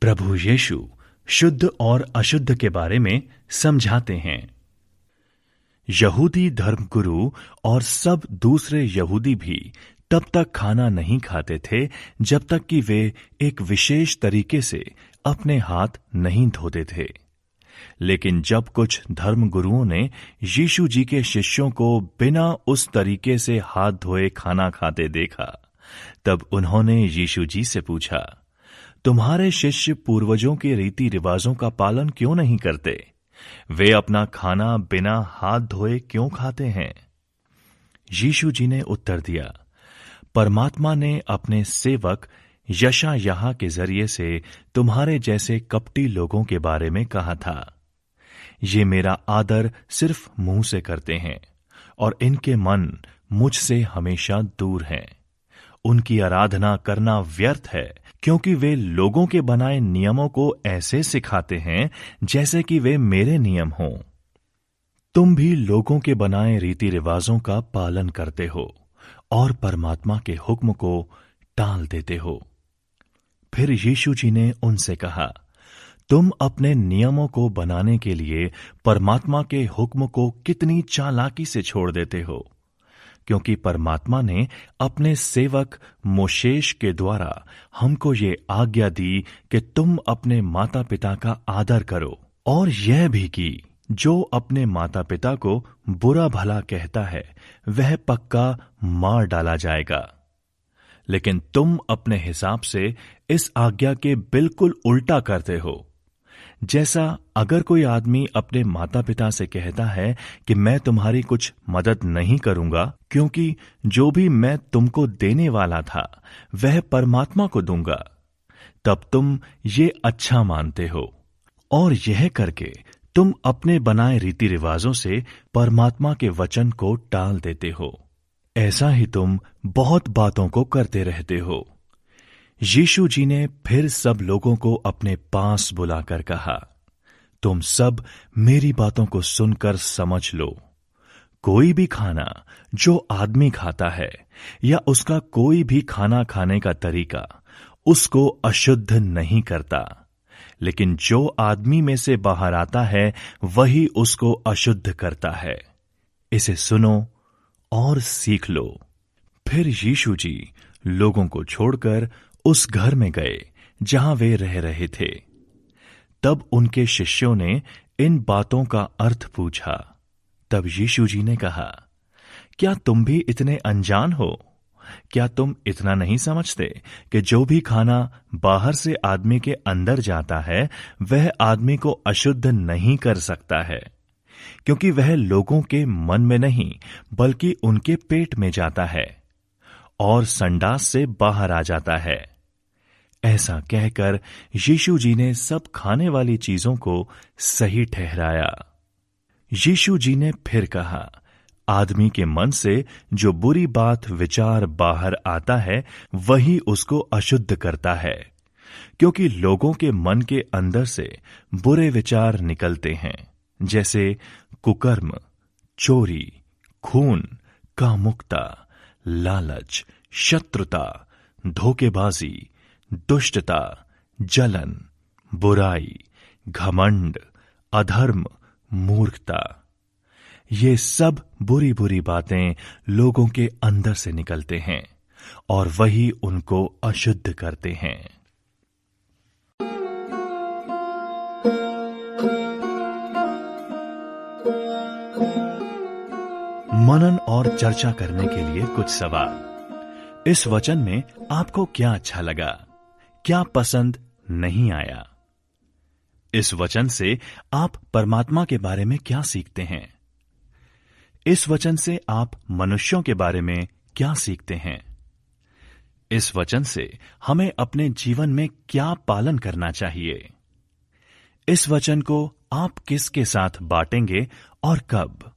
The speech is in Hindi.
प्रभु यीशु शुद्ध और अशुद्ध के बारे में समझाते हैं। यहूदी धर्मगुरु और सब दूसरे यहूदी भी तब तक खाना नहीं खाते थे जब तक कि वे एक विशेष तरीके से अपने हाथ नहीं धोते थे। लेकिन जब कुछ धर्मगुरुओं ने यीशु जी के शिष्यों को बिना उस तरीके से हाथ धोए खाना खाते देखा, तब उन्होंने यीशु जी से पूछा, तुम्हारे शिष्य पूर्वजों के रीति रिवाजों का पालन क्यों नहीं करते? वे अपना खाना बिना हाथ धोए क्यों खाते हैं? यीशु जी ने उत्तर दिया, परमात्मा ने अपने सेवक यशायाह के जरिए से तुम्हारे जैसे कपटी लोगों के बारे में कहा था। ये मेरा आदर सिर्फ मुंह से करते हैं और इनके मन मुझसे हमेशा दूर हैं। उनकी आराधना करना व्यर्थ है, क्योंकि वे लोगों के बनाए नियमों को ऐसे सिखाते हैं जैसे कि वे मेरे नियम हों। तुम भी लोगों के बनाए रीति रिवाजों का पालन करते हो और परमात्मा के हुक्म को टाल देते हो। फिर यीशु जी ने उनसे कहा, तुम अपने नियमों को बनाने के लिए परमात्मा के हुक्म को कितनी चालाकी से छोड़ देते हो, क्योंकि परमात्मा ने अपने सेवक मोशेस के द्वारा हमको ये आज्ञा दी कि तुम अपने माता पिता का आदर करो, और यह भी कि जो अपने माता पिता को बुरा भला कहता है वह पक्का मार डाला जाएगा। लेकिन तुम अपने हिसाब से इस आज्ञा के बिल्कुल उल्टा करते हो। जैसा अगर कोई आदमी अपने माता पिता से कहता है कि मैं तुम्हारी कुछ मदद नहीं करूंगा, क्योंकि जो भी मैं तुमको देने वाला था वह परमात्मा को दूंगा, तब तुम ये अच्छा मानते हो, और यह करके तुम अपने बनाए रीति रिवाजों से परमात्मा के वचन को टाल देते हो। ऐसा ही तुम बहुत बातों को करते रहते हो। यीशु जी ने फिर सब लोगों को अपने पास बुलाकर कहा, तुम सब मेरी बातों को सुनकर समझ लो। कोई भी खाना जो आदमी खाता है या उसका कोई भी खाना खाने का तरीका उसको अशुद्ध नहीं करता, लेकिन जो आदमी में से बाहर आता है वही उसको अशुद्ध करता है। इसे सुनो और सीख लो। फिर यीशु जी लोगों को छोड़कर उस घर में गए जहां वे रह रहे थे। तब उनके शिष्यों ने इन बातों का अर्थ पूछा। तब यीशु जी ने कहा, क्या तुम भी इतने अनजान हो? क्या तुम इतना नहीं समझते कि जो भी खाना बाहर से आदमी के अंदर जाता है वह आदमी को अशुद्ध नहीं कर सकता है, क्योंकि वह लोगों के मन में नहीं बल्कि उनके पेट में जाता है और संडास से बाहर आ जाता है। ऐसा कहकर यीशु जी ने सब खाने वाली चीजों को सही ठहराया। यीशु जी ने फिर कहा, आदमी के मन से जो बुरी बात विचार बाहर आता है वही उसको अशुद्ध करता है, क्योंकि लोगों के मन के अंदर से बुरे विचार निकलते हैं, जैसे कुकर्म, चोरी, खून, कामुकता, लालच, शत्रुता, धोखेबाजी, दुष्टता, जलन, बुराई, घमंड, अधर्म, मूर्खता। ये सब बुरी बुरी बातें लोगों के अंदर से निकलते हैं और वही उनको अशुद्ध करते हैं। मनन और चर्चा करने के लिए कुछ सवाल। इस वचन में आपको क्या अच्छा लगा? क्या पसंद नहीं आया? इस वचन से आप परमात्मा के बारे में क्या सीखते हैं? इस वचन से आप मनुष्यों के बारे में क्या सीखते हैं? इस वचन से हमें अपने जीवन में क्या पालन करना चाहिए? इस वचन को आप किसके साथ बांटेंगे और कब?